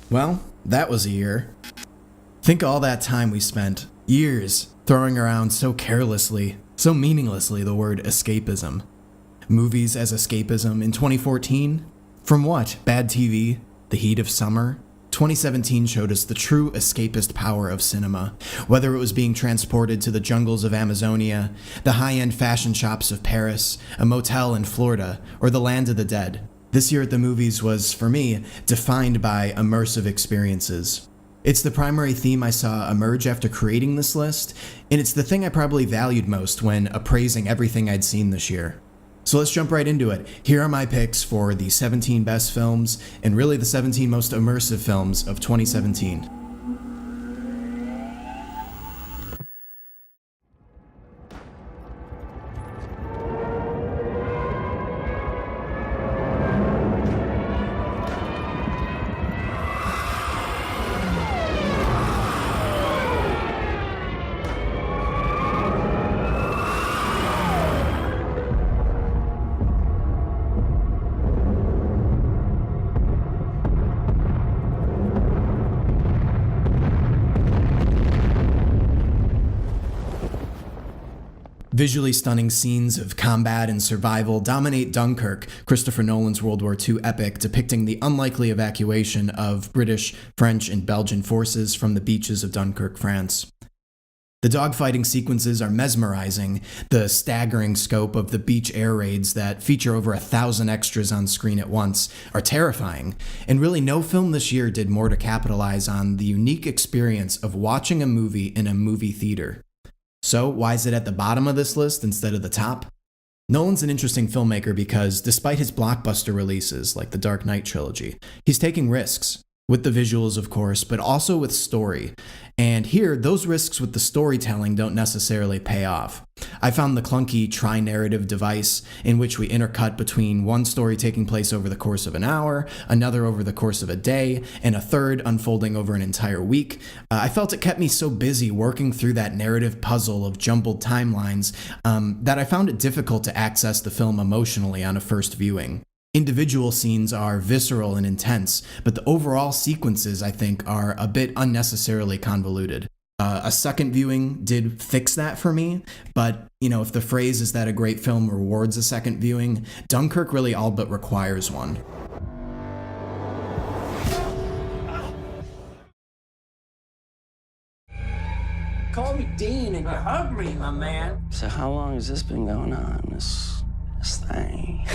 Well, that was a year. Think of all that time we spent, years, throwing around so carelessly, so meaninglessly the word escapism. Movies as escapism in 2014? From what? Bad TV? The heat of summer? 2017 showed us the true escapist power of cinema, whether it was being transported to the jungles of Amazonia, the high-end fashion shops of Paris, a motel in Florida, or the land of the dead. This year at the movies was, for me, defined by immersive experiences. It's the primary theme I saw emerge after creating this list, and it's the thing I probably valued most when appraising everything I'd seen this year. So let's jump right into it. Here are my picks for the 17 best films, and really the 17 most immersive films of 2017. Visually stunning scenes of combat and survival dominate Dunkirk, Christopher Nolan's World War II epic depicting the unlikely evacuation of British, French, and Belgian forces from the beaches of Dunkirk, France. The dogfighting sequences are mesmerizing, the staggering scope of the beach air raids that feature over 1,000 extras on screen at once are terrifying, and really no film this year did more to capitalize on the unique experience of watching a movie in a movie theater. So, why is it at the bottom of this list instead of the top? Nolan's an interesting filmmaker because, despite his blockbuster releases, like the Dark Knight trilogy, he's taking risks. With the visuals, of course, but also with story. And here, those risks with the storytelling don't necessarily pay off. I found the clunky tri-narrative device in which we intercut between one story taking place over the course of an hour, another over the course of a day, and a third unfolding over an entire week. I felt it kept me so busy working through that narrative puzzle of jumbled timelines that I found it difficult to access the film emotionally on a first viewing. Individual scenes are visceral and intense, but the overall sequences, I think, are a bit unnecessarily convoluted. A second viewing did fix that for me, but, if the phrase is that a great film rewards a second viewing, Dunkirk really all but requires one. Call me Dean and you hug me, my man. So how long has this been going on, this thing?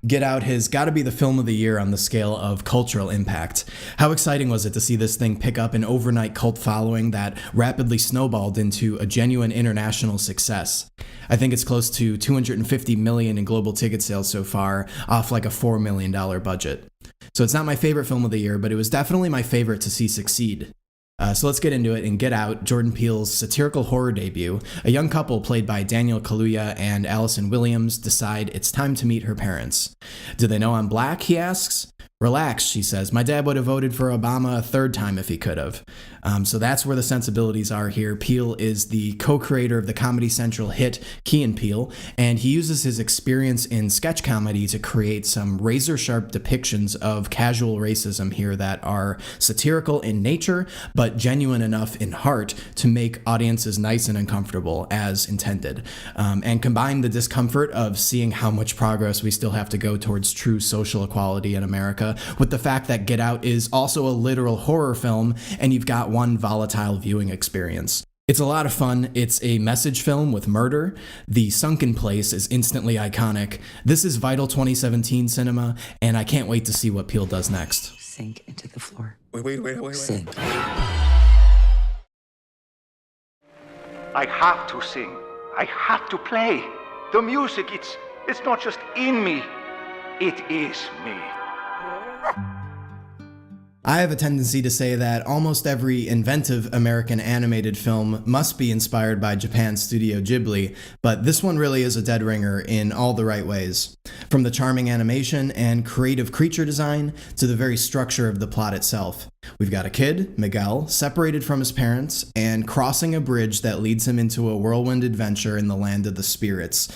Get Out has got to be the film of the year on the scale of cultural impact. How exciting was it to see this thing pick up an overnight cult following that rapidly snowballed into a genuine international success? I think it's close to $250 million in global ticket sales so far, off like a $4 million budget. So it's not my favorite film of the year, but it was definitely my favorite to see succeed. So let's get into it. In Get Out, Jordan Peele's satirical horror debut, a young couple played by Daniel Kaluuya and Allison Williams decide it's time to meet her parents. Do they know I'm black, he asks. Relax, she says. My dad would have voted for Obama a third time if he could have. So that's where the sensibilities are here. Peele is the co-creator of the Comedy Central hit Key and Peele, and he uses his experience in sketch comedy to create some razor-sharp depictions of casual racism here that are satirical in nature, but genuine enough in heart to make audiences nice and uncomfortable as intended, and combine the discomfort of seeing how much progress we still have to go towards true social equality in America with the fact that Get Out is also a literal horror film, and you've got one volatile viewing experience. It's a lot of fun. It's a message film with murder. The sunken place is instantly iconic. This is vital 2017 cinema, and I can't wait to see what Peele does next. Sink into the floor. Wait. Sink. I have to sing. I have to play. The music, it's not just in me. It is me. I have a tendency to say that almost every inventive American animated film must be inspired by Japan's Studio Ghibli, but this one really is a dead ringer in all the right ways. From the charming animation and creative creature design to the very structure of the plot itself. We've got a kid, Miguel, separated from his parents and crossing a bridge that leads him into a whirlwind adventure in the land of the spirits.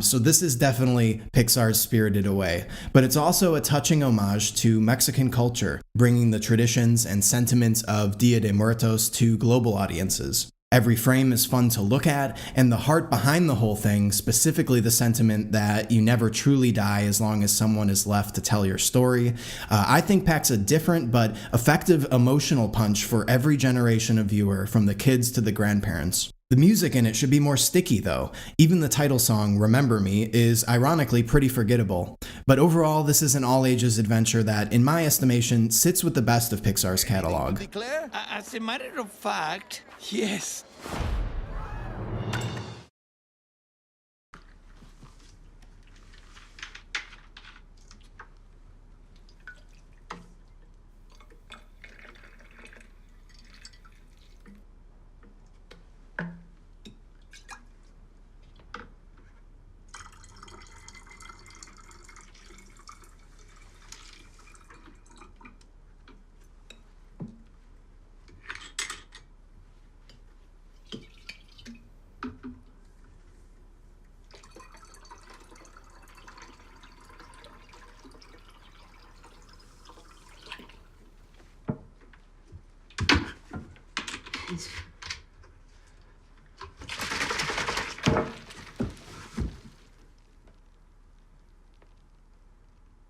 So this is definitely Pixar's Spirited Away, but it's also a touching homage to Mexican culture, bringing the traditions and sentiments of Dia de Muertos to global audiences. Every frame is fun to look at, and the heart behind the whole thing, specifically the sentiment that you never truly die as long as someone is left to tell your story, I think packs a different but effective emotional punch for every generation of viewer, from the kids to the grandparents. The music in it should be more sticky though. Even the title song, Remember Me, is ironically pretty forgettable. But overall, this is an all-ages adventure that, in my estimation, sits with the best of Pixar's catalog. As a matter of fact, yes.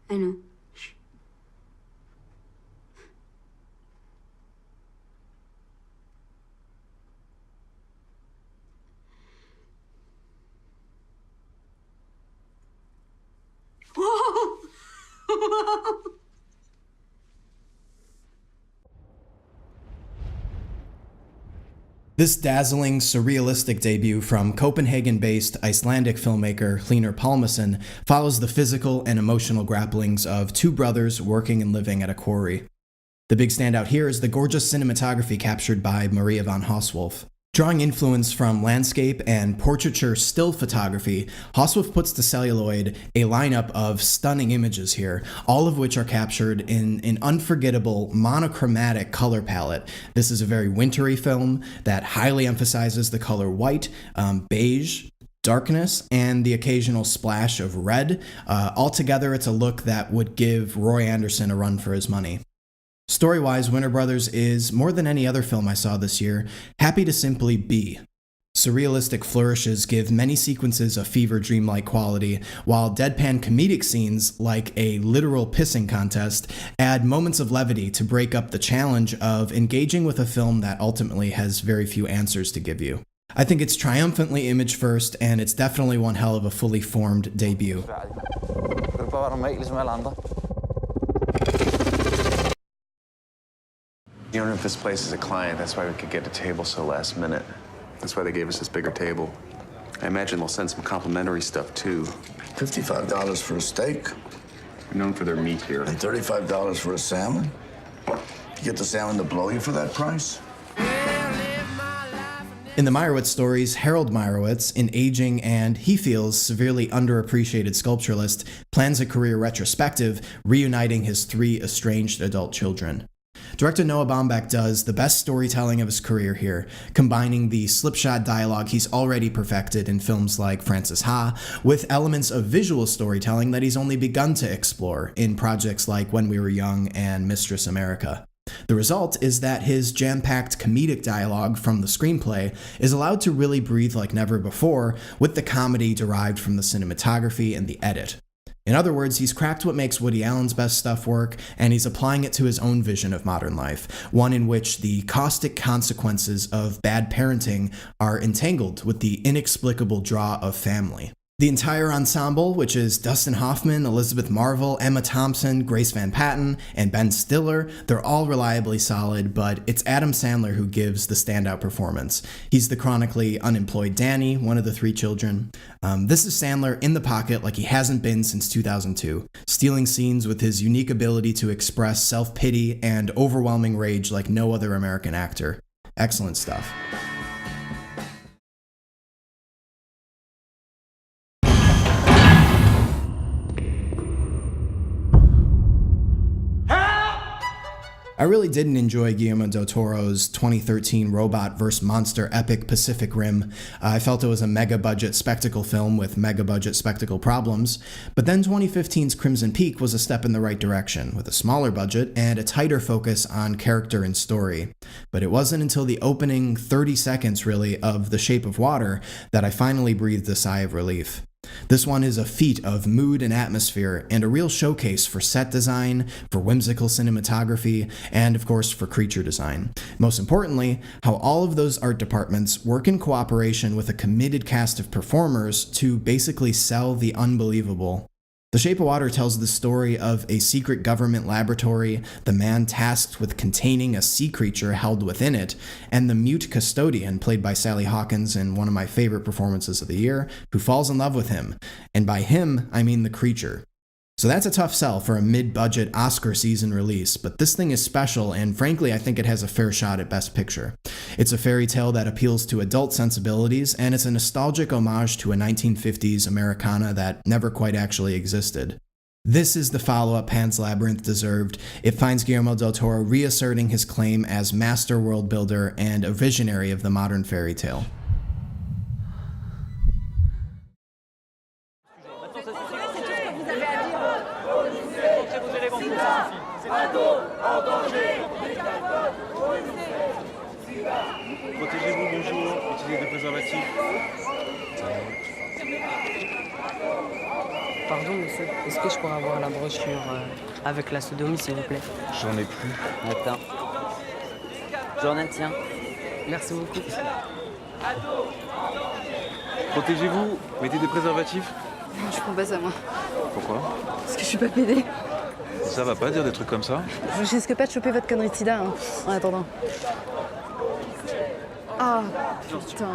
I know. Whoa! Whoa! This dazzling, surrealistic debut from Copenhagen-based Icelandic filmmaker Hlynur Pálmason follows the physical and emotional grapplings of two brothers working and living at a quarry. The big standout here is the gorgeous cinematography captured by Maria van Hauswolf. Drawing influence from landscape and portraiture still photography, Hauswolf puts to celluloid a lineup of stunning images here, all of which are captured in an unforgettable monochromatic color palette. This is a very wintry film that highly emphasizes the color white, beige, darkness, and the occasional splash of red. Altogether, it's a look that would give Roy Andersson a run for his money. Story-wise, Winter Brothers is, more than any other film I saw this year, happy to simply be. Surrealistic flourishes give many sequences a fever dream-like quality, while deadpan comedic scenes, like a literal pissing contest, add moments of levity to break up the challenge of engaging with a film that ultimately has very few answers to give you. I think it's triumphantly image first, and it's definitely one hell of a fully formed debut. The owner of this place is a client. That's why we could get a table so last minute. That's why they gave us this bigger table. I imagine they'll send some complimentary stuff, too. $55 for a steak. We're known for their meat here. And $35 for a salmon? You get the salmon to blow you for that price? In the Meyerowitz stories, Harold Meyerowitz, an aging and, he feels, severely underappreciated sculpturalist, plans a career retrospective, reuniting his three estranged adult children. Director Noah Baumbach does the best storytelling of his career here, combining the slipshod dialogue he's already perfected in films like Frances Ha with elements of visual storytelling that he's only begun to explore in projects like When We Were Young and Mistress America. The result is that his jam-packed comedic dialogue from the screenplay is allowed to really breathe like never before, with the comedy derived from the cinematography and the edit. In other words, he's cracked what makes Woody Allen's best stuff work, and he's applying it to his own vision of modern life, one in which the caustic consequences of bad parenting are entangled with the inexplicable draw of family. The entire ensemble, which is Dustin Hoffman, Elizabeth Marvel, Emma Thompson, Grace Van Patten, and Ben Stiller, they're all reliably solid, but it's Adam Sandler who gives the standout performance. He's the chronically unemployed Danny, one of the three children. This is Sandler in the pocket like he hasn't been since 2002, stealing scenes with his unique ability to express self-pity and overwhelming rage like no other American actor. Excellent stuff. I really didn't enjoy Guillermo del Toro's 2013 robot vs. monster epic Pacific Rim. I felt it was a mega-budget spectacle film with mega-budget spectacle problems, but then 2015's Crimson Peak was a step in the right direction, with a smaller budget and a tighter focus on character and story. But it wasn't until the opening 30 seconds, really, of The Shape of Water that I finally breathed a sigh of relief. This one is a feat of mood and atmosphere, and a real showcase for set design, for whimsical cinematography, and of course for creature design. Most importantly, how all of those art departments work in cooperation with a committed cast of performers to basically sell the unbelievable. The Shape of Water tells the story of a secret government laboratory, the man tasked with containing a sea creature held within it, and the mute custodian, played by Sally Hawkins in one of my favorite performances of the year, who falls in love with him. And by him, I mean the creature. So that's a tough sell for a mid-budget Oscar season release, but this thing is special, and frankly, I think it has a fair shot at Best Picture. It's a fairy tale that appeals to adult sensibilities, and it's a nostalgic homage to a 1950s Americana that never quite actually existed. This is the follow-up Pan's Labyrinth deserved. It finds Guillermo del Toro reasserting his claim as master world builder and a visionary of the modern fairy tale. Protégez-vous, bonjour, utilisez des préservatifs. Pardon monsieur, est-ce que je pourrais avoir la brochure avec la sodomie s'il vous plaît? J'en ai plus. Attends. Jordan, tiens. Merci beaucoup. Protégez-vous, mettez des préservatifs. Je prends pas ça, moi. Pourquoi? Parce que je suis pas pédée. Ça va pas dire des trucs comme ça? Je risque pas de choper votre connerie de sida, hein, en attendant. Ah, putain.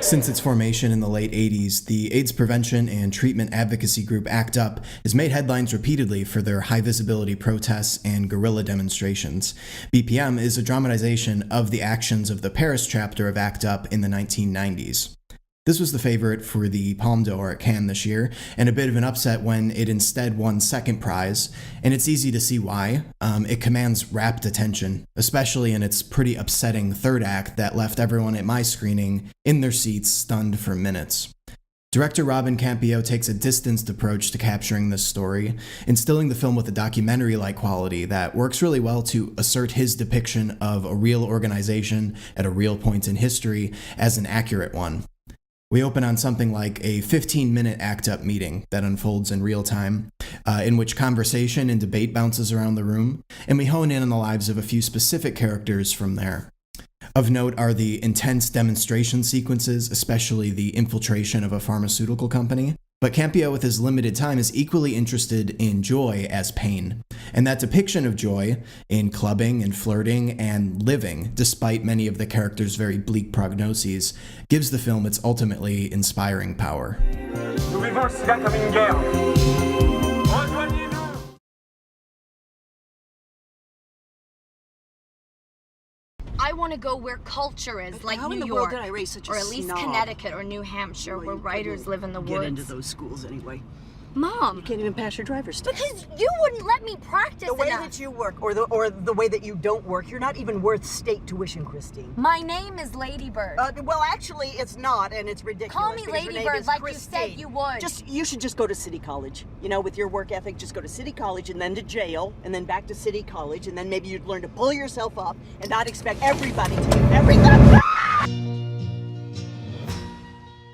Since its formation in the late 80s, the AIDS prevention and treatment advocacy group ACT UP has made headlines repeatedly for their high-visibility protests and guerrilla demonstrations. BPM is a dramatization of the actions of the Paris chapter of ACT UP in the 1990s. This was the favorite for the Palme d'Or at Cannes this year, and a bit of an upset when it instead won second prize, and it's easy to see why. It commands rapt attention, especially in its pretty upsetting third act that left everyone at my screening in their seats stunned for minutes. Director Robin Campillo takes a distanced approach to capturing this story, instilling the film with a documentary-like quality that works really well to assert his depiction of a real organization at a real point in history as an accurate one. We open on something like a 15-minute ACT UP meeting that unfolds in real time, in which conversation and debate bounces around the room, and we hone in on the lives of a few specific characters from there. Of note are the intense demonstration sequences, especially the infiltration of a pharmaceutical company. But Campillo, with his limited time, is equally interested in joy as pain. And that depiction of joy in clubbing and flirting and living, despite many of the characters' very bleak prognoses, gives the film its ultimately inspiring power. Nous vivons le sida comme une guerre. Rejoignez-nous! I want to go where culture is, like How New in the York, world did I raise such a or at least snob? Connecticut or New Hampshire, where writers live in the Get woods. into those schools anyway. Mom, You can't even pass your driver's test. because you wouldn't let me practice The way enough. that you work, or the way that you don't work, you're not even worth state tuition, Christine. My name is Ladybird. Well, actually, it's not, and it's ridiculous. Call me because your name Ladybird is like Christine. you said you would. You should just go to City College. You know, with your work ethic, just go to City College and then to jail, and then back to City College, and then maybe you'd learn to pull yourself up and not expect everybody to do everything.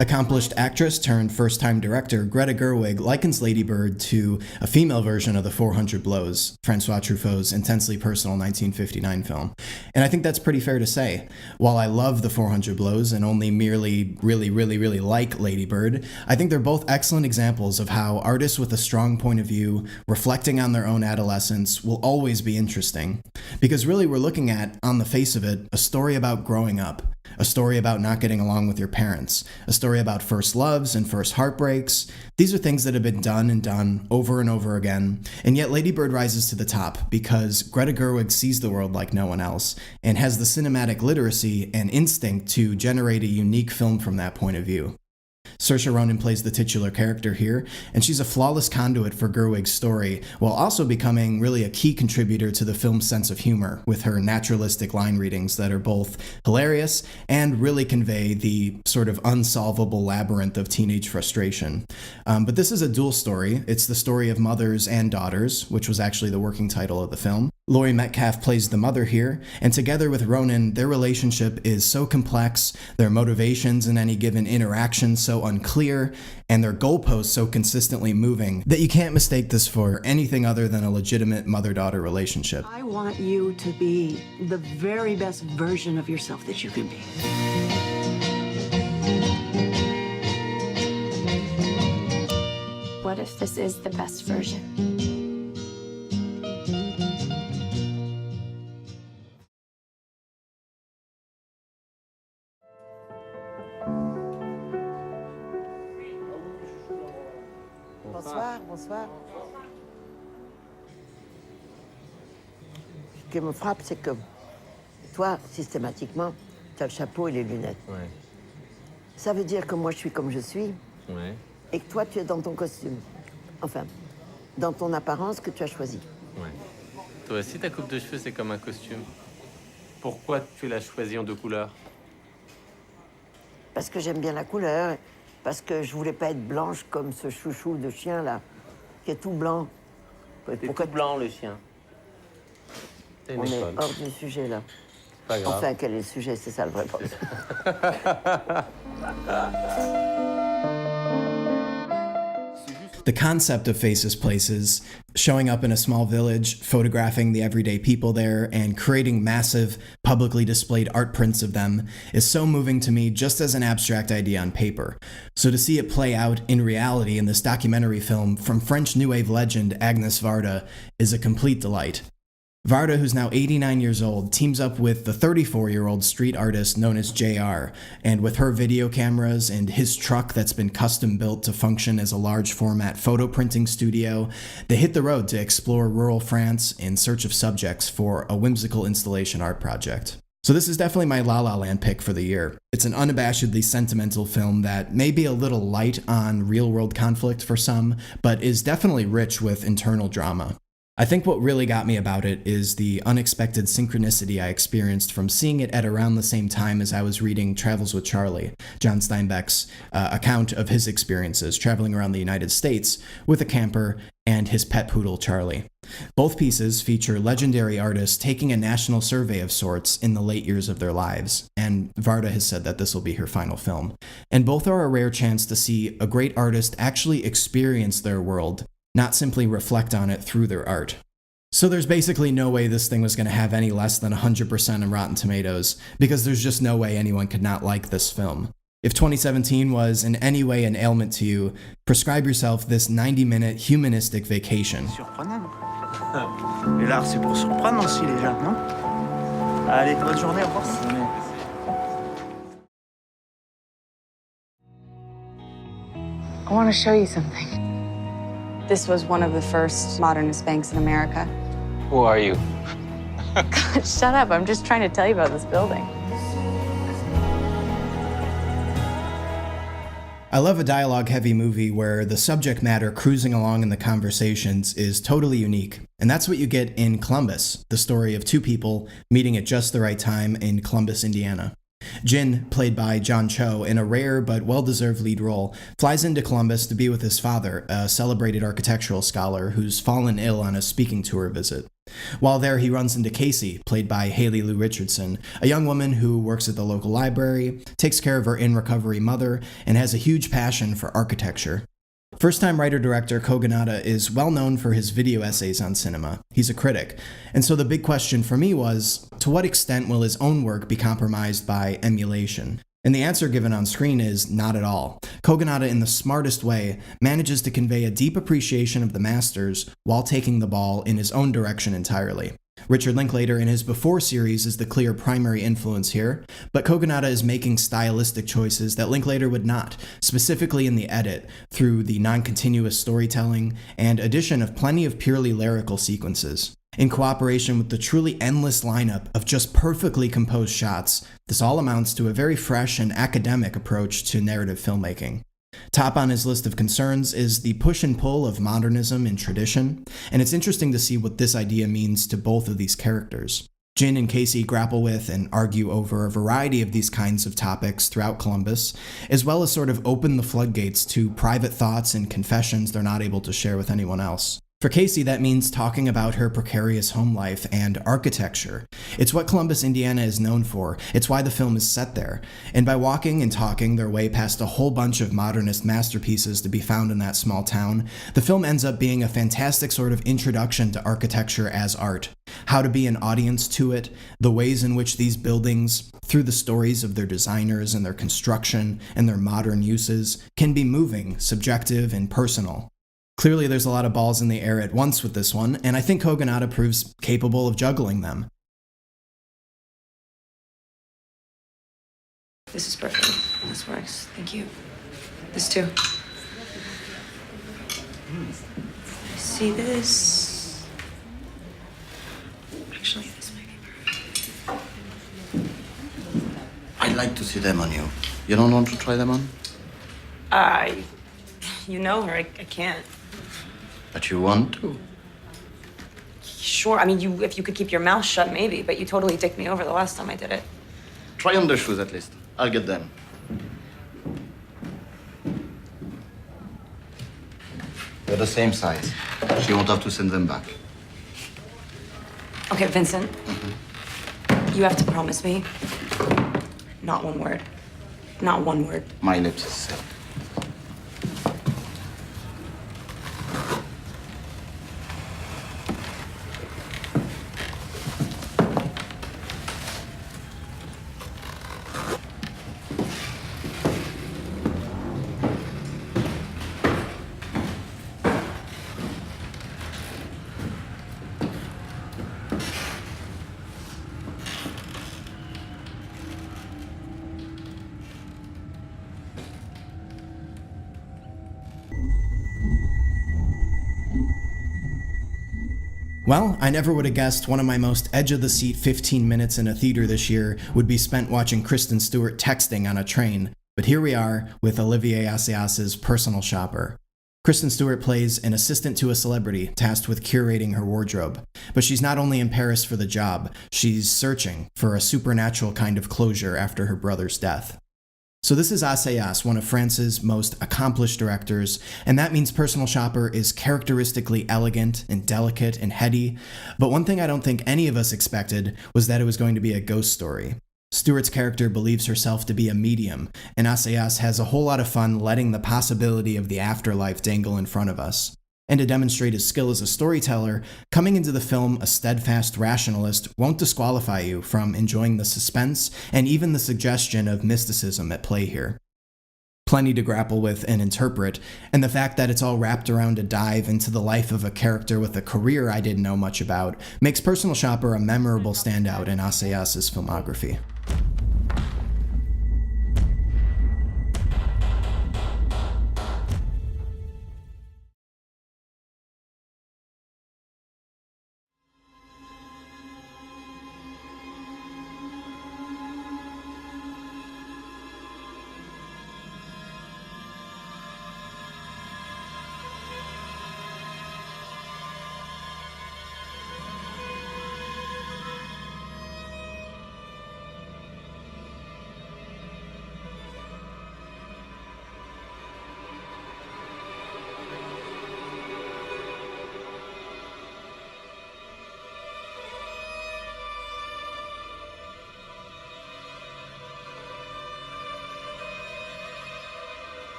Accomplished actress turned first-time director Greta Gerwig likens Lady Bird to a female version of The 400 Blows, Francois Truffaut's intensely personal 1959 film. And I think that's pretty fair to say. While I love The 400 Blows and only merely really like Lady Bird, I think they're both excellent examples of how artists with a strong point of view, reflecting on their own adolescence, will always be interesting. Because really we're looking at, on the face of it, a story about growing up. A story about not getting along with your parents, a story about first loves and first heartbreaks. These are things that have been done and done over and over again, and yet Lady Bird rises to the top because Greta Gerwig sees the world like no one else and has the cinematic literacy and instinct to generate a unique film from that point of view. Saoirse Ronan plays the titular character here, and she's a flawless conduit for Gerwig's story, while also becoming really a key contributor to the film's sense of humor, with her naturalistic line readings that are both hilarious and really convey the sort of unsolvable labyrinth of teenage frustration. But this is a dual story. It's the story of mothers and daughters, which was actually the working title of the film. Laurie Metcalf plays the mother here, and together with Ronan, their relationship is so complex, their motivations in any given interaction so unclear, and their goalposts so consistently moving that you can't mistake this for anything other than a legitimate mother-daughter relationship. I want you to be the very best version of yourself that you can be. What if this is the best version? Bonsoir, bonsoir. Ce qui me frappe, c'est que toi, systématiquement, tu as le chapeau et les lunettes. Ouais. Ça veut dire que moi, je suis comme je suis. Ouais. Et que toi, tu es dans ton costume. Enfin, dans ton apparence que tu as choisie. Ouais. Toi aussi, ta coupe de cheveux, c'est comme un costume. Pourquoi tu l'as choisi en 2 couleurs? Parce que j'aime bien la couleur. Parce que je voulais pas être blanche comme ce chouchou de chien, là, qui est tout blanc. C'est tout blanc, le chien. On est hors du sujet, là. Pas grave. Enfin, quel est le sujet? C'est ça, le vrai problème. The concept of Faces Places, showing up in a small village, photographing the everyday people there, and creating massive, publicly displayed art prints of them, is so moving to me just as an abstract idea on paper. So to see it play out in reality in this documentary film from French New Wave legend Agnes Varda is a complete delight. Varda, who's now 89 years old, teams up with the 34-year-old street artist known as JR, and with her video cameras and his truck that's been custom built to function as a large format photo printing studio, they hit the road to explore rural France in search of subjects for a whimsical installation art project. So this is definitely my La La Land pick for the year. It's an unabashedly sentimental film that may be a little light on real-world conflict for some, but is definitely rich with internal drama. I think what really got me about it is the unexpected synchronicity I experienced from seeing it at around the same time as I was reading Travels with Charlie, John Steinbeck's account of his experiences traveling around the United States with a camper and his pet poodle, Charlie. Both pieces feature legendary artists taking a national survey of sorts in the late years of their lives, and Varda has said that this will be her final film. And both are a rare chance to see a great artist actually experience their world, not simply reflect on it through their art. So there's basically no way this thing was going to have any less than 100% on Rotten Tomatoes, because there's just no way anyone could not like this film. If 2017 was in any way an ailment to you, prescribe yourself this 90-minute humanistic vacation. Surprenant. Et l'art, c'est pour surprendre aussi les gens, non? Allez, bonne journée, au revoir. I want to show you something. This was one of the first modernist banks in America. Who are you? God, shut up. I'm just trying to tell you about this building. I love a dialogue-heavy movie where the subject matter cruising along in the conversations is totally unique. And that's what you get in Columbus, the story of two people meeting at just the right time in Columbus, Indiana. Jin, played by John Cho, in a rare but well-deserved lead role, flies into Columbus to be with his father, a celebrated architectural scholar who's fallen ill on a speaking tour visit. While there, he runs into Casey, played by Haley Lou Richardson, a young woman who works at the local library, takes care of her in-recovery mother, and has a huge passion for architecture. First-time writer-director Kogonada is well known for his video essays on cinema. He's a critic. And so the big question for me was, to what extent will his own work be compromised by emulation? And the answer given on screen is not at all. Kogonada, in the smartest way, manages to convey a deep appreciation of the masters while taking the ball in his own direction entirely. Richard Linklater in his Before series is the clear primary influence here, but Kogonada is making stylistic choices that Linklater would not, specifically in the edit, through the non-continuous storytelling and addition of plenty of purely lyrical sequences. In cooperation with the truly endless lineup of just perfectly composed shots, this all amounts to a very fresh and academic approach to narrative filmmaking. Top on his list of concerns is the push and pull of modernism and tradition, and it's interesting to see what this idea means to both of these characters. Jin and Casey grapple with and argue over a variety of these kinds of topics throughout Columbus, as well as sort of open the floodgates to private thoughts and confessions they're not able to share with anyone else. For Casey, that means talking about her precarious home life and architecture. It's what Columbus, Indiana is known for. It's why the film is set there. And by walking and talking their way past a whole bunch of modernist masterpieces to be found in that small town, the film ends up being a fantastic sort of introduction to architecture as art. How to be an audience to it, the ways in which these buildings, through the stories of their designers and their construction and their modern uses, can be moving, subjective, and personal. Clearly, there's a lot of balls in the air at once with this one, and I think Kogonada proves capable of juggling them. This is perfect. This works. Thank you. This too. See this? Actually, this might be perfect. I'd like to see them on you. You don't want to try them on? You know her. I can't. But you want to? Sure. I mean, if you could keep your mouth shut, maybe. But you totally dicked me over the last time I did it. Try on the shoes at least. I'll get them. They're the same size. She won't have to send them back. Okay, Vincent. You have to promise me. Not one word. Not one word. My lips is sealed. Well, I never would have guessed one of my most edge-of-the-seat 15 minutes in a theater this year would be spent watching Kristen Stewart texting on a train, but here we are with Olivier Assayas's Personal Shopper. Kristen Stewart plays an assistant to a celebrity tasked with curating her wardrobe, but she's not only in Paris for the job, she's searching for a supernatural kind of closure after her brother's death. So this is Assayas, one of France's most accomplished directors, and that means Personal Shopper is characteristically elegant and delicate and heady, but one thing I don't think any of us expected was that it was going to be a ghost story. Stewart's character believes herself to be a medium, and Assayas has a whole lot of fun letting the possibility of the afterlife dangle in front of us. And to demonstrate his skill as a storyteller, coming into the film a steadfast rationalist won't disqualify you from enjoying the suspense and even the suggestion of mysticism at play here. Plenty to grapple with and interpret, and the fact that it's all wrapped around a dive into the life of a character with a career I didn't know much about makes Personal Shopper a memorable standout in Assayas' filmography.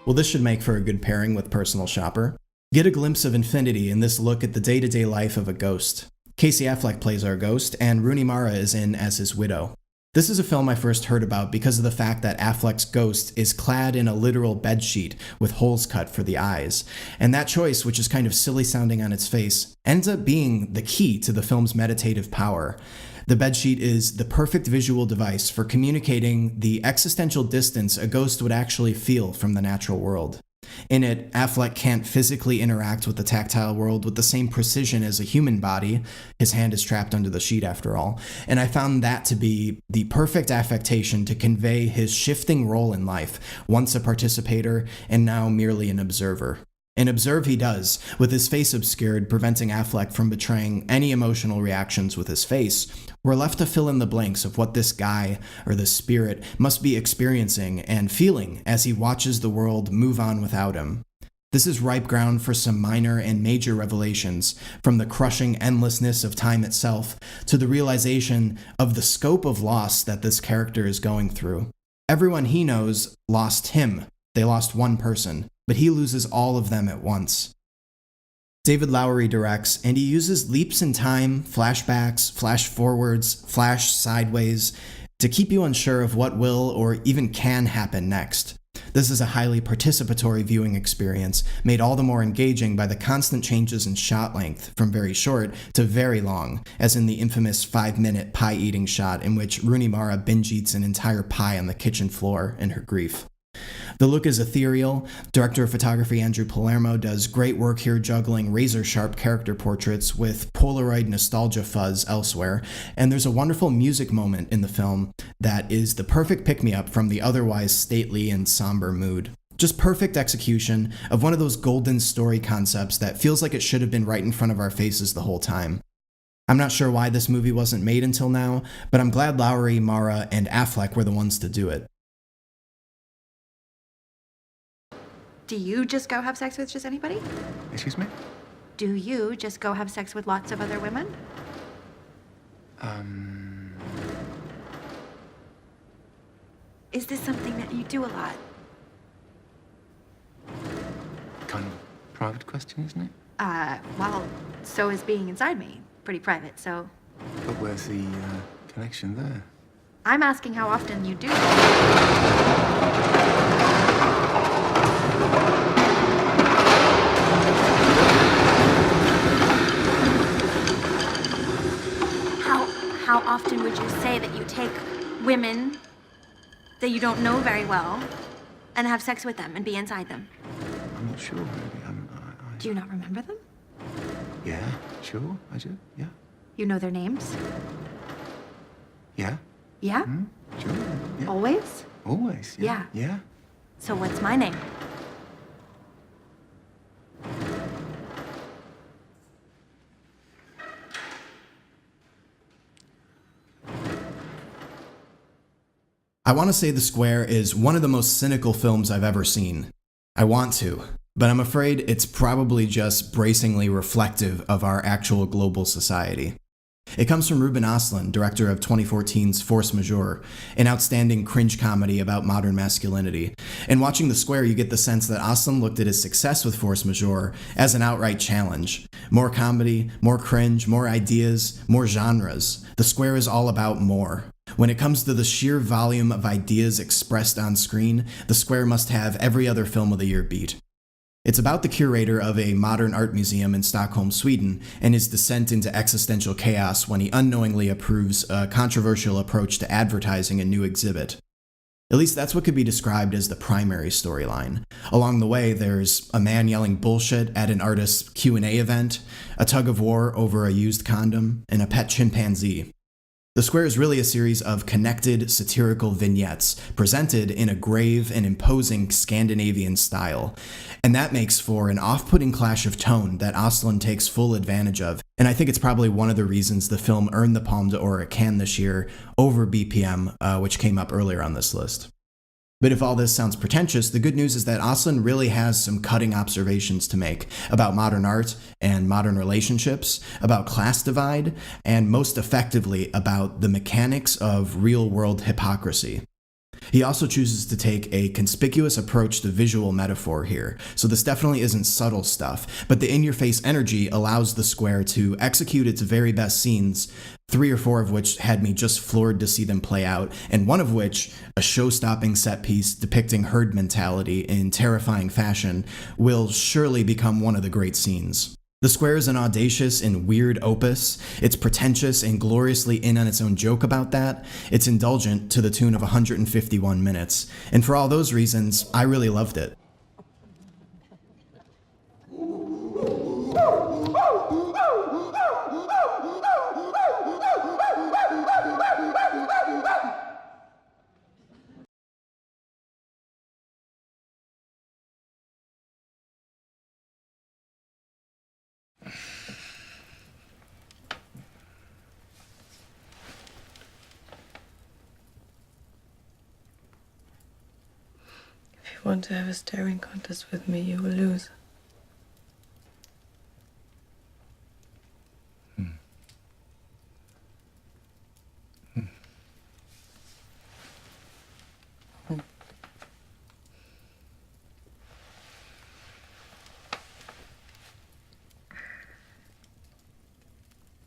Well, this should make for a good pairing with Personal Shopper. Get a glimpse of infinity in this look at the day-to-day life of a ghost. Casey Affleck plays our ghost, and Rooney Mara is in as his widow. This is a film I first heard about because of the fact that Affleck's ghost is clad in a literal bedsheet with holes cut for the eyes. And that choice, which is kind of silly sounding on its face, ends up being the key to the film's meditative power. The bedsheet is the perfect visual device for communicating the existential distance a ghost would actually feel from the natural world. In it, Affleck can't physically interact with the tactile world with the same precision as a human body. His hand is trapped under the sheet after all. And I found that to be the perfect affectation to convey his shifting role in life, once a participator and now merely an observer. And observe he does, with his face obscured, preventing Affleck from betraying any emotional reactions with his face. We're left to fill in the blanks of what this guy, or this spirit, must be experiencing and feeling as he watches the world move on without him. This is ripe ground for some minor and major revelations, from the crushing endlessness of time itself to the realization of the scope of loss that this character is going through. Everyone he knows lost him. They lost one person, but he loses all of them at once. David Lowery directs, and he uses leaps in time, flashbacks, flash forwards, flash sideways, to keep you unsure of what will or even can happen next. This is a highly participatory viewing experience, made all the more engaging by the constant changes in shot length, from very short to very long, as in the infamous 5-minute pie-eating shot in which Rooney Mara binge eats an entire pie on the kitchen floor in her grief. The look is ethereal. Director of photography Andrew Palermo does great work here juggling razor-sharp character portraits with Polaroid nostalgia fuzz elsewhere, and there's a wonderful music moment in the film that is the perfect pick-me-up from the otherwise stately and somber mood. Just perfect execution of one of those golden story concepts that feels like it should have been right in front of our faces the whole time. I'm not sure why this movie wasn't made until now, but I'm glad Lowery, Mara, and Affleck were the ones to do it. Do you just go have sex with just anybody? Excuse me? Do you just go have sex with lots of other women? Is this something that you do a lot? Kind of private question, isn't it? Well, so is being inside me. Pretty private, so... But where's the connection there? I'm asking how often you do. How often would you say that you take women that you don't know very well and have sex with them and be inside them? I'm not sure, maybe. Do you not remember them? Yeah, sure, I do, yeah. You know their names? Yeah? Yeah? Sure, yeah. Always? Always, yeah. Yeah. So what's my name? I want to say The Square is one of the most cynical films I've ever seen. I want to, but I'm afraid it's probably just bracingly reflective of our actual global society. It comes from Ruben Östlund, director of 2014's Force Majeure, an outstanding cringe comedy about modern masculinity. And watching The Square, you get the sense that Östlund looked at his success with Force Majeure as an outright challenge. More comedy, more cringe, more ideas, more genres. The Square is all about more. When it comes to the sheer volume of ideas expressed on screen, The Square must have every other film of the year beat. It's about the curator of a modern art museum in Stockholm, Sweden, and his descent into existential chaos when he unknowingly approves a controversial approach to advertising a new exhibit. At least that's what could be described as the primary storyline. Along the way, there's a man yelling bullshit at an artist's Q&A event, a tug of war over a used condom, and a pet chimpanzee. The Square is really a series of connected, satirical vignettes presented in a grave and imposing Scandinavian style. And that makes for an off-putting clash of tone that Östlund takes full advantage of. And I think it's probably one of the reasons the film earned the Palme d'Or at Cannes this year over BPM, which came up earlier on this list. But if all this sounds pretentious, the good news is that Östlund really has some cutting observations to make about modern art and modern relationships, about class divide, and most effectively about the mechanics of real-world hypocrisy. He also chooses to take a conspicuous approach to visual metaphor here, so this definitely isn't subtle stuff, but the in-your-face energy allows the square to execute its very best scenes, 3 or 4 of which had me just floored to see them play out, and one of which, a show-stopping set piece depicting herd mentality in terrifying fashion, will surely become one of the great scenes. The square is an audacious and weird opus. It's pretentious and gloriously in on its own joke about that. It's indulgent to the tune of 151 minutes. And for all those reasons, I really loved it. If you want to have a staring contest with me, you will lose.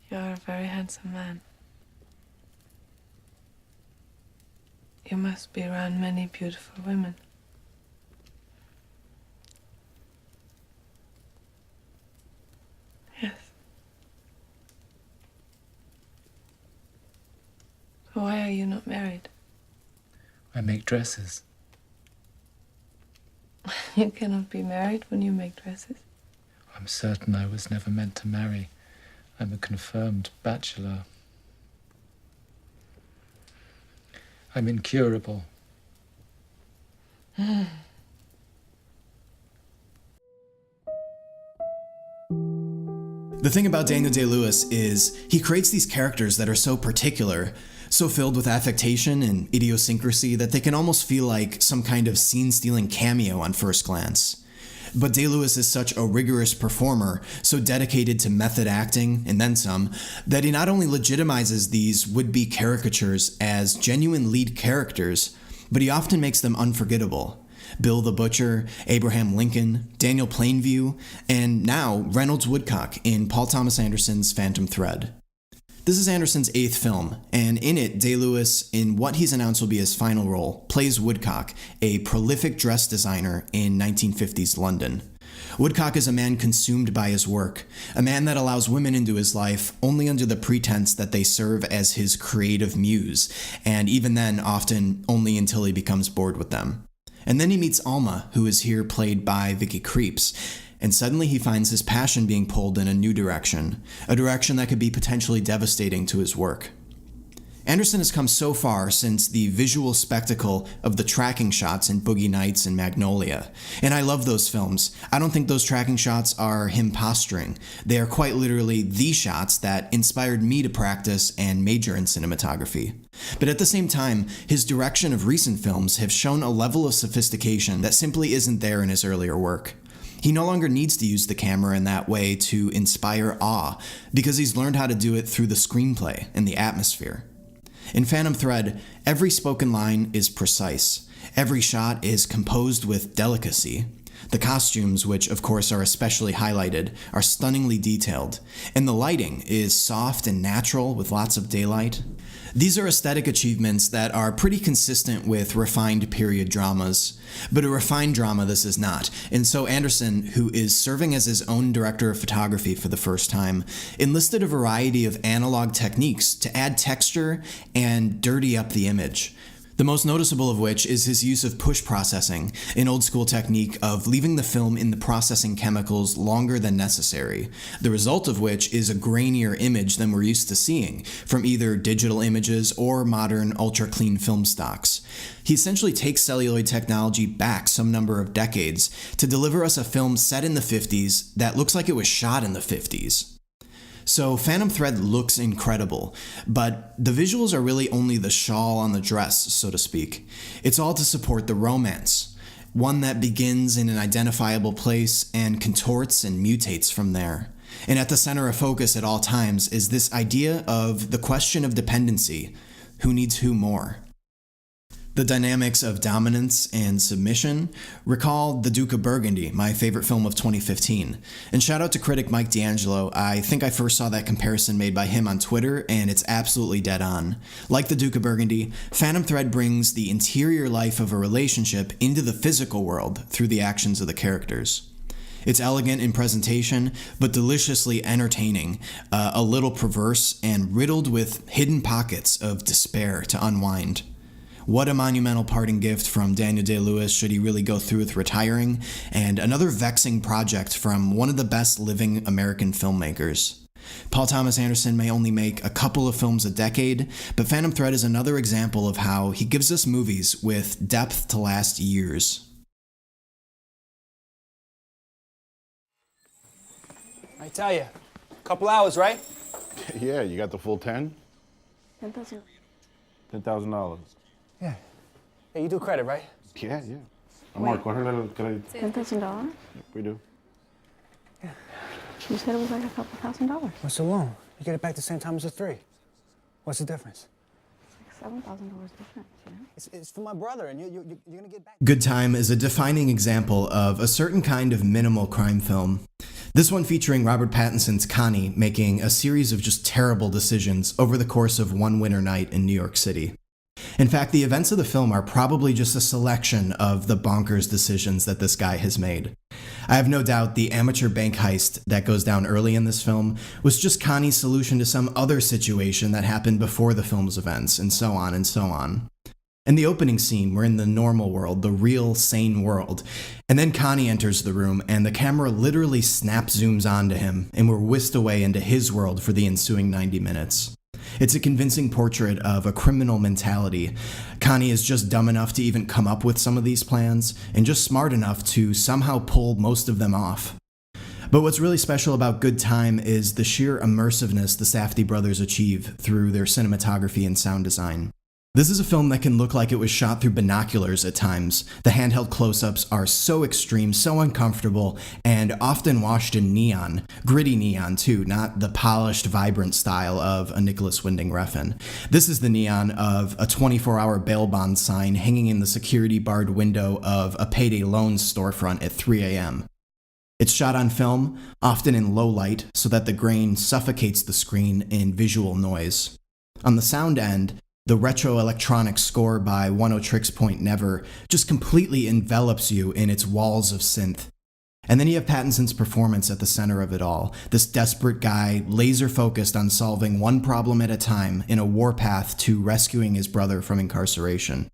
You are a very handsome man. You must be around many beautiful women. Yes. So why are you not married? I make dresses. You cannot be married when you make dresses. I'm certain I was never meant to marry. I'm a confirmed bachelor. I'm incurable. The thing about Daniel Day-Lewis is he creates these characters that are so particular, so filled with affectation and idiosyncrasy that they can almost feel like some kind of scene-stealing cameo on first glance. But Day-Lewis is such a rigorous performer, so dedicated to method acting, and then some, that he not only legitimizes these would-be caricatures as genuine lead characters, but he often makes them unforgettable. Bill the Butcher, Abraham Lincoln, Daniel Plainview, and now Reynolds Woodcock in Paul Thomas Anderson's Phantom Thread. This is Anderson's 8th film, and in it, Day-Lewis, in what he's announced will be his final role, plays Woodcock, a prolific dress designer in 1950s London. Woodcock is a man consumed by his work, a man that allows women into his life only under the pretense that they serve as his creative muse, and even then, often only until he becomes bored with them. And then he meets Alma, who is here played by Vicky Krieps, and suddenly he finds his passion being pulled in a new direction, a direction that could be potentially devastating to his work. Anderson has come so far since the visual spectacle of the tracking shots in Boogie Nights and Magnolia, and I love those films. I don't think those tracking shots are him posturing. They are quite literally the shots that inspired me to practice and major in cinematography. But at the same time, his direction of recent films have shown a level of sophistication that simply isn't there in his earlier work. He no longer needs to use the camera in that way to inspire awe, because he's learned how to do it through the screenplay and the atmosphere. In Phantom Thread, every spoken line is precise. Every shot is composed with delicacy. The costumes, which of course are especially highlighted, are stunningly detailed, and the lighting is soft and natural with lots of daylight. These are aesthetic achievements that are pretty consistent with refined period dramas, but a refined drama this is not, and so Anderson, who is serving as his own director of photography for the first time, enlisted a variety of analog techniques to add texture and dirty up the image. The most noticeable of which is his use of push processing, an old-school technique of leaving the film in the processing chemicals longer than necessary, the result of which is a grainier image than we're used to seeing from either digital images or modern ultra-clean film stocks. He essentially takes celluloid technology back some number of decades to deliver us a film set in the 50s that looks like it was shot in the 50s. So Phantom Thread looks incredible, but the visuals are really only the shawl on the dress, so to speak. It's all to support the romance, one that begins in an identifiable place and contorts and mutates from there. And at the center of focus at all times is this idea of the question of dependency. Who needs who more? The dynamics of dominance and submission recall The Duke of Burgundy, my favorite film of 2015. And shout out to critic Mike D'Angelo. I think I first saw that comparison made by him on Twitter, and it's absolutely dead on. Like The Duke of Burgundy, Phantom Thread brings the interior life of a relationship into the physical world through the actions of the characters. It's elegant in presentation, but deliciously entertaining, a little perverse, and riddled with hidden pockets of despair to unwind. What a monumental parting gift from Daniel Day-Lewis should he really go through with retiring, and another vexing project from one of the best living American filmmakers. Paul Thomas Anderson may only make a couple of films a decade, but Phantom Thread is another example of how he gives us movies with depth to last years. I tell you, a couple hours, right? Yeah, you got the full 10? $10,000. Yeah. Hey, you do credit, right? Yeah. Amor, cógele el crédito. $10,000? We do. You said it was like a couple $1,000. What's a loan? You get it back the same time as a 3. What's the difference? It's like $7,000 difference, you know? It's for my brother, and you're gonna get back. Good Time is a defining example of a certain kind of minimal crime film. This one featuring Robert Pattinson's Connie making a series of just terrible decisions over the course of one winter night in New York City. In fact, the events of the film are probably just a selection of the bonkers decisions that this guy has made. I have no doubt the amateur bank heist that goes down early in this film was just Connie's solution to some other situation that happened before the film's events, and so on and so on. In the opening scene, we're in the normal world, the real, sane world, and then Connie enters the room, and the camera literally snap zooms onto him, and we're whisked away into his world for the ensuing 90 minutes. It's a convincing portrait of a criminal mentality. Connie is just dumb enough to even come up with some of these plans, and just smart enough to somehow pull most of them off. But what's really special about Good Time is the sheer immersiveness the Safdie brothers achieve through their cinematography and sound design. This is a film that can look like it was shot through binoculars at times. The handheld close-ups are so extreme, so uncomfortable, and often washed in neon. Gritty neon, too, not the polished, vibrant style of a Nicholas Winding Refn. This is the neon of a 24-hour bail bond sign hanging in the security-barred window of a payday loans storefront at 3 a.m. It's shot on film, often in low light, so that the grain suffocates the screen in visual noise. On the sound end, the retro electronic score by One-O-Tricks Point Never just completely envelops you in its walls of synth. And then you have Pattinson's performance at the center of it all, this desperate guy laser-focused on solving one problem at a time in a warpath to rescuing his brother from incarceration.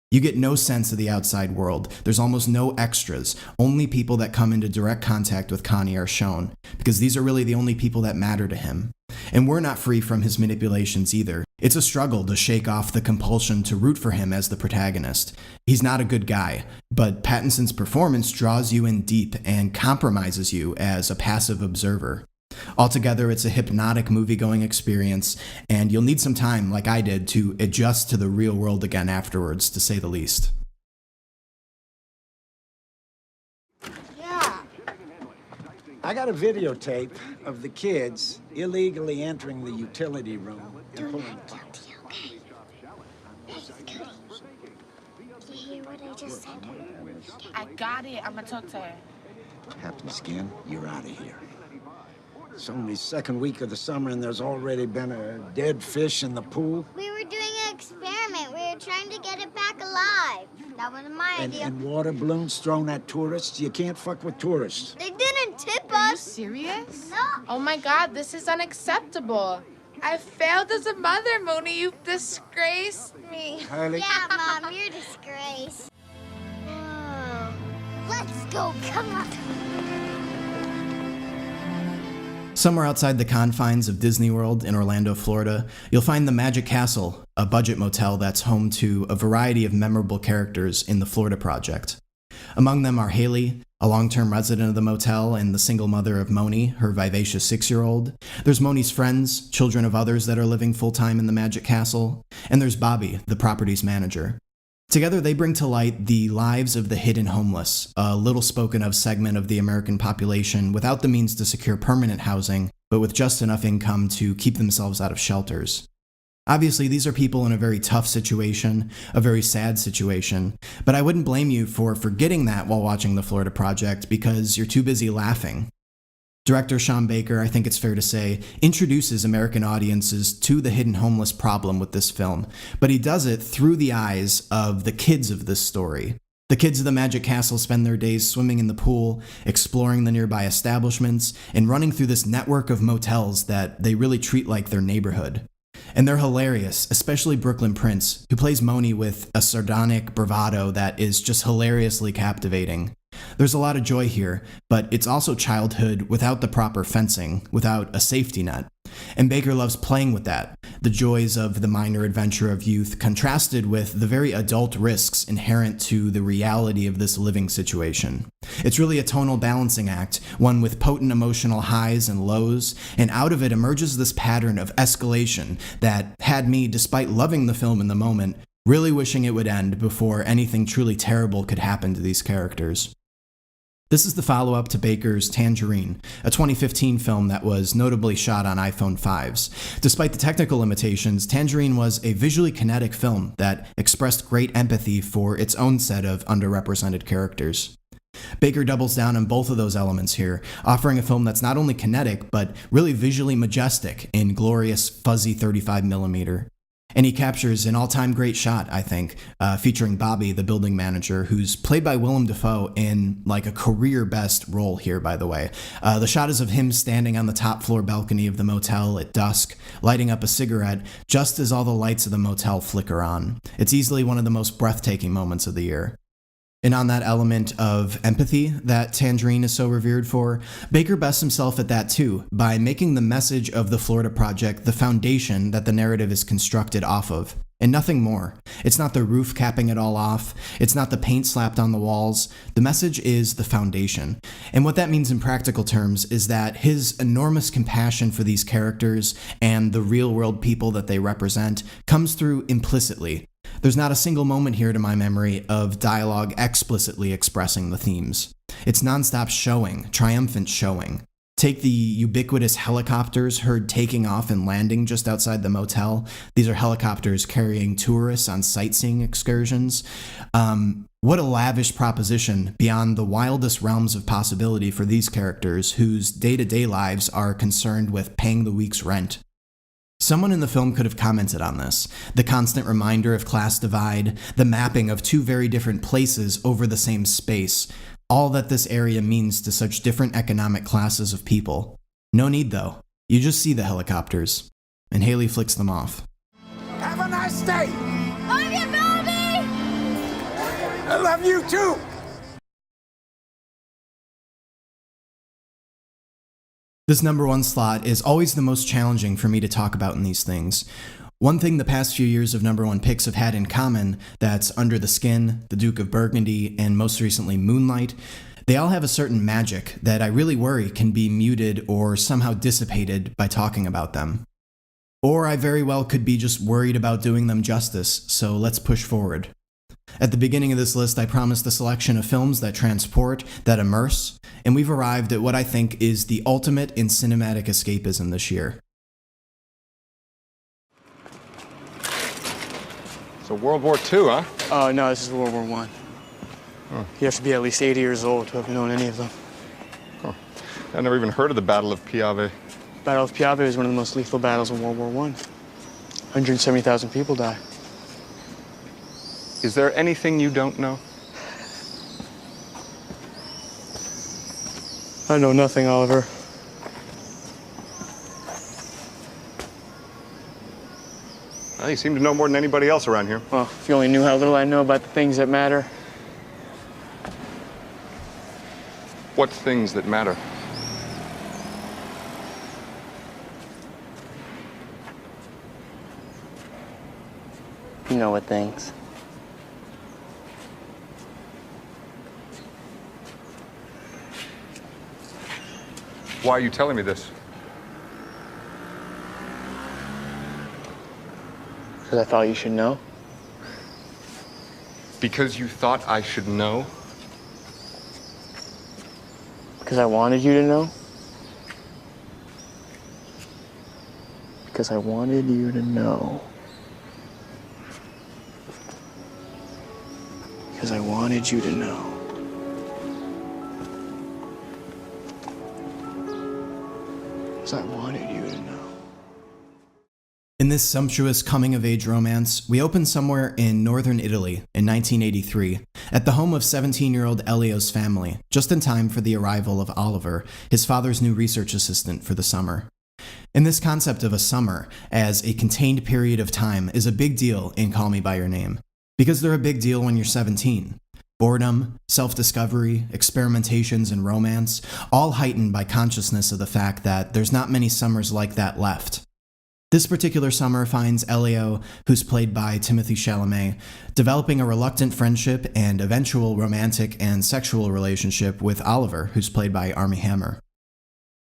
You get no sense of the outside world. There's almost no extras. Only people that come into direct contact with Connie are shown, because these are really the only people that matter to him. And we're not free from his manipulations either. It's a struggle to shake off the compulsion to root for him as the protagonist. He's not a good guy, but Pattinson's performance draws you in deep and compromises you as a passive observer. Altogether, it's a hypnotic movie-going experience, and you'll need some time, like I did, to adjust to the real world again afterwards, to say the least. I got a videotape of the kids illegally entering the utility room and pulling. Do you hear what I just said? I got it. I'm gonna talk to her. Captain Skin, you're out of here. It's only second week of the summer and there's already been a dead fish in the pool. We were doing an experiment. We were trying to get it back alive. That wasn't my idea. And water balloons thrown at tourists. You can't fuck with tourists. They didn't tip us. Are you serious? No. Oh my God, this is unacceptable. I failed as a mother, Mooney. You've disgraced me. Harley? Yeah, Mom, you're a disgrace. Whoa. Let's go. Come on. Somewhere outside the confines of Disney World in Orlando, Florida, you'll find the Magic Castle, a budget motel that's home to a variety of memorable characters in the Florida Project. Among them are Haley, a long-term resident of the motel and the single mother of Moni, her vivacious 6-year-old. There's Moni's friends, children of others that are living full-time in the Magic Castle. And there's Bobby, the property's manager. Together, they bring to light the lives of the hidden homeless, a little spoken of segment of the American population without the means to secure permanent housing, but with just enough income to keep themselves out of shelters. Obviously, these are people in a very tough situation, a very sad situation, but I wouldn't blame you for forgetting that while watching The Florida Project because you're too busy laughing. Director Sean Baker, I think it's fair to say, introduces American audiences to the hidden homeless problem with this film, but he does it through the eyes of the kids of this story. The kids of the Magic Castle spend their days swimming in the pool, exploring the nearby establishments, and running through this network of motels that they really treat like their neighborhood. And they're hilarious, especially Brooklyn Prince, who plays Moni with a sardonic bravado that is just hilariously captivating. There's a lot of joy here, but it's also childhood without the proper fencing, without a safety net. And Baker loves playing with that, the joys of the minor adventure of youth contrasted with the very adult risks inherent to the reality of this living situation. It's really a tonal balancing act, one with potent emotional highs and lows, and out of it emerges this pattern of escalation that had me, despite loving the film in the moment, really wishing it would end before anything truly terrible could happen to these characters. This is the follow-up to Baker's Tangerine, a 2015 film that was notably shot on iPhone 5s. Despite the technical limitations, Tangerine was a visually kinetic film that expressed great empathy for its own set of underrepresented characters. Baker doubles down on both of those elements here, offering a film that's not only kinetic, but really visually majestic in glorious, fuzzy 35mm. And he captures an all-time great shot, I think, featuring Bobby, the building manager, who's played by Willem Dafoe in like a career-best role here, by the way. The shot is of him standing on the top floor balcony of the motel at dusk, lighting up a cigarette, just as all the lights of the motel flicker on. It's easily one of the most breathtaking moments of the year. And on that element of empathy that Tangerine is so revered for, Baker bests himself at that too, by making the message of the Florida Project the foundation that the narrative is constructed off of, and nothing more. It's not the roof capping it all off, it's not the paint slapped on the walls, the message is the foundation. And what that means in practical terms is that his enormous compassion for these characters and the real-world people that they represent comes through implicitly. There's not a single moment here to my memory of dialogue explicitly expressing the themes. It's nonstop showing, triumphant showing. Take the ubiquitous helicopters heard taking off and landing just outside the motel. These are helicopters carrying tourists on sightseeing excursions. What a lavish proposition beyond the wildest realms of possibility for these characters whose day-to-day lives are concerned with paying the week's rent. Someone in the film could have commented on this, the constant reminder of class divide, the mapping of two very different places over the same space, all that this area means to such different economic classes of people. No need though, you just see the helicopters, and Haley flicks them off. Have a nice day! Love you, Bobby! I love you too! This number one slot is always the most challenging for me to talk about in these things. One thing the past few years of number one picks have had in common, that's Under the Skin, The Duke of Burgundy, and most recently Moonlight, they all have a certain magic that I really worry can be muted or somehow dissipated by talking about them. Or I very well could be just worried about doing them justice, so let's push forward. At the beginning of this list, I promised a selection of films that transport, that immerse, and we've arrived at what I think is the ultimate in cinematic escapism this year. So World War II, huh? Oh, no, this is World War I. Oh. You have to be at least 80 years old to have known any of them. Oh. I never even heard of the Battle of Piave. Battle of Piave was one of the most lethal battles in World War I. 170,000 people died. Is there anything you don't know? I know nothing, Oliver. Well, you seem to know more than anybody else around here. Well, if you only knew how little I know about the things that matter. What things that matter? You know what things. Why are you telling me this? Because I thought you should know. Because you thought I should know? Because I wanted you to know. Because I wanted you to know. Because I wanted you to know. Because I wanted you to know. In this sumptuous coming-of-age romance, we open somewhere in northern Italy in 1983, at the home of 17-year-old Elio's family, just in time for the arrival of Oliver, his father's new research assistant for the summer. And this concept of a summer as a contained period of time is a big deal in Call Me By Your Name, because they're a big deal when you're 17. Boredom, self-discovery, experimentations, and romance, all heightened by consciousness of the fact that there's not many summers like that left. This particular summer finds Elio, who's played by Timothée Chalamet, developing a reluctant friendship and eventual romantic and sexual relationship with Oliver, who's played by Armie Hammer.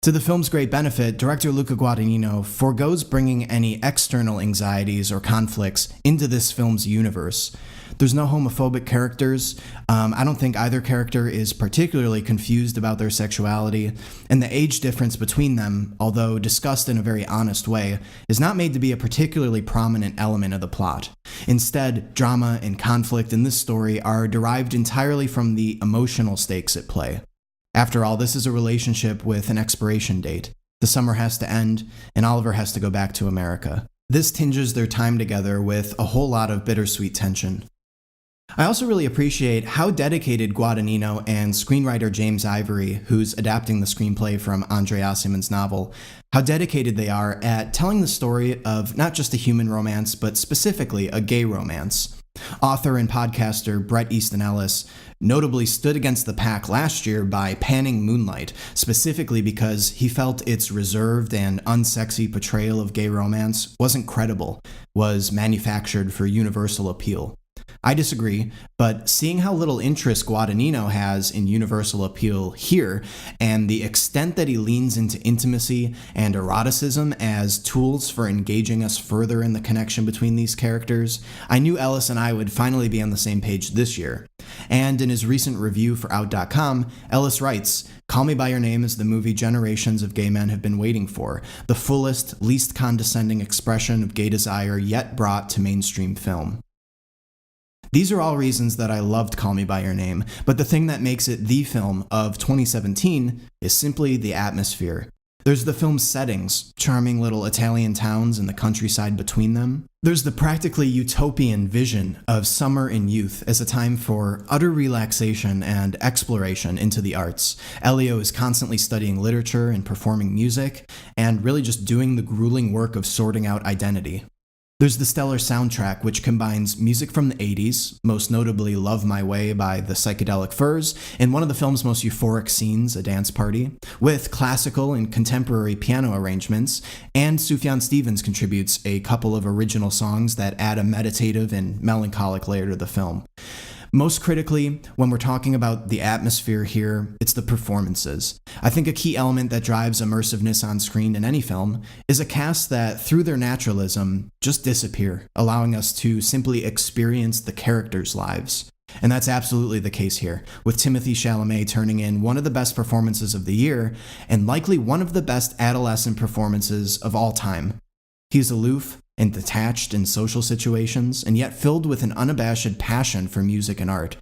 To the film's great benefit, director Luca Guadagnino forgoes bringing any external anxieties or conflicts into this film's universe. There's no homophobic characters. I don't think either character is particularly confused about their sexuality, and the age difference between them, although discussed in a very honest way, is not made to be a particularly prominent element of the plot. Instead, drama and conflict in this story are derived entirely from the emotional stakes at play. After all, this is a relationship with an expiration date. The summer has to end, and Oliver has to go back to America. This tinges their time together with a whole lot of bittersweet tension. I also really appreciate how dedicated Guadagnino and screenwriter James Ivory, who's adapting the screenplay from Andre Aciman's novel, how dedicated they are at telling the story of not just a human romance, but specifically a gay romance. Author and podcaster Bret Easton Ellis notably stood against the pack last year by panning Moonlight, specifically because he felt its reserved and unsexy portrayal of gay romance wasn't credible, was manufactured for universal appeal. I disagree, but seeing how little interest Guadagnino has in universal appeal here, and the extent that he leans into intimacy and eroticism as tools for engaging us further in the connection between these characters, I knew Ellis and I would finally be on the same page this year. And in his recent review for Out.com, Ellis writes, "Call Me By Your Name is the movie generations of gay men have been waiting for, the fullest, least condescending expression of gay desire yet brought to mainstream film." These are all reasons that I loved Call Me By Your Name, but the thing that makes it the film of 2017 is simply the atmosphere. There's the film's settings, charming little Italian towns and the countryside between them. There's the practically utopian vision of summer and youth as a time for utter relaxation and exploration into the arts. Elio is constantly studying literature and performing music, and really just doing the grueling work of sorting out identity. There's the stellar soundtrack, which combines music from the 80s, most notably Love My Way by the Psychedelic Furs, and one of the film's most euphoric scenes, a dance party, with classical and contemporary piano arrangements, and Sufjan Stevens contributes a couple of original songs that add a meditative and melancholic layer to the film. Most critically, when we're talking about the atmosphere here, it's the performances. I think a key element that drives immersiveness on screen in any film is a cast that, through their naturalism, just disappear, allowing us to simply experience the characters' lives. And that's absolutely the case here, with Timothée Chalamet turning in one of the best performances of the year, and likely one of the best adolescent performances of all time. He's aloof and detached in social situations, and yet filled with an unabashed passion for music and art.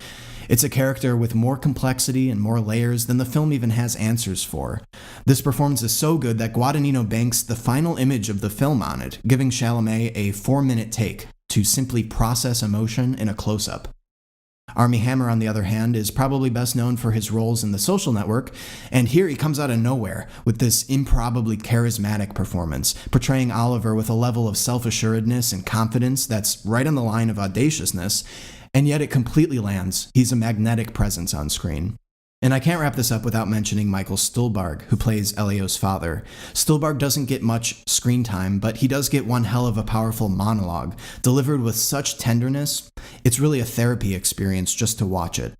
It's a character with more complexity and more layers than the film even has answers for. This performance is so good that Guadagnino banks the final image of the film on it, giving Chalamet a 4-minute take to simply process emotion in a close-up. Armie Hammer, on the other hand, is probably best known for his roles in The Social Network, and here he comes out of nowhere with this improbably charismatic performance, portraying Oliver with a level of self-assuredness and confidence that's right on the line of audaciousness, and yet it completely lands. He's a magnetic presence on screen. And I can't wrap this up without mentioning Michael Stuhlbarg, who plays Elio's father. Stuhlbarg doesn't get much screen time, but he does get one hell of a powerful monologue, delivered with such tenderness, it's really a therapy experience just to watch it.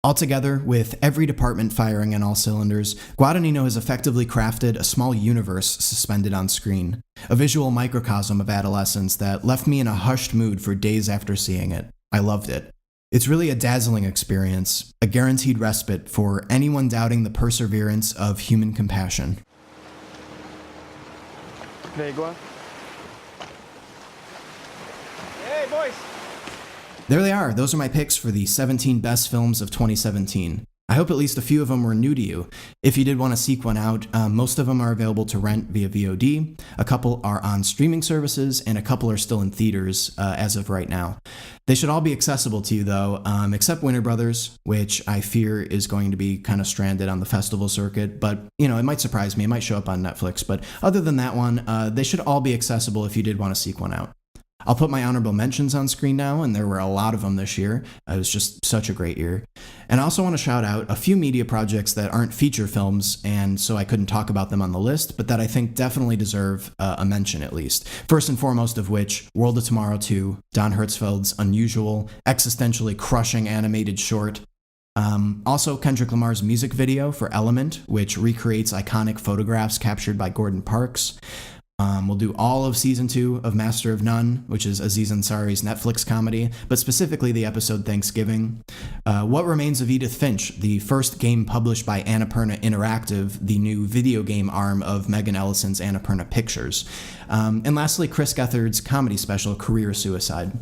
Altogether, with every department firing on all cylinders, Guadagnino has effectively crafted a small universe suspended on screen, a visual microcosm of adolescence that left me in a hushed mood for days after seeing it. I loved it. It's really a dazzling experience, a guaranteed respite for anyone doubting the perseverance of human compassion. Hey, boys! There they are. Those are my picks for the 17 best films of 2017. I hope at least a few of them were new to you. If you did want to seek one out, most of them are available to rent via VOD, a couple are on streaming services, and a couple are still in theaters as of right now. They should all be accessible to you though, except Winter Brothers, which I fear is going to be kind of stranded on the festival circuit, but it might surprise me, it might show up on Netflix, but other than that one, they should all be accessible if you did want to seek one out. I'll put my honorable mentions on screen now, and there were a lot of them this year. It was just such a great year. And I also want to shout out a few media projects that aren't feature films, and so I couldn't talk about them on the list, but that I think definitely deserve a mention at least. First and foremost of which, World of Tomorrow 2, Don Hertzfeld's unusual, existentially crushing animated short. Also, Kendrick Lamar's music video for Element, which recreates iconic photographs captured by Gordon Parks. We'll do all of Season 2 of Master of None, which is Aziz Ansari's Netflix comedy, but specifically the episode Thanksgiving. What Remains of Edith Finch, the first game published by Annapurna Interactive, the new video game arm of Megan Ellison's Annapurna Pictures. And lastly, Chris Gethard's comedy special, Career Suicide.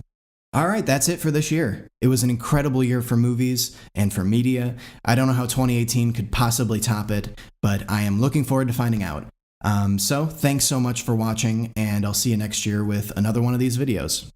All right, that's it for this year. It was an incredible year for movies and for media. I don't know how 2018 could possibly top it, but I am looking forward to finding out. So thanks so much for watching, and I'll see you next year with another one of these videos.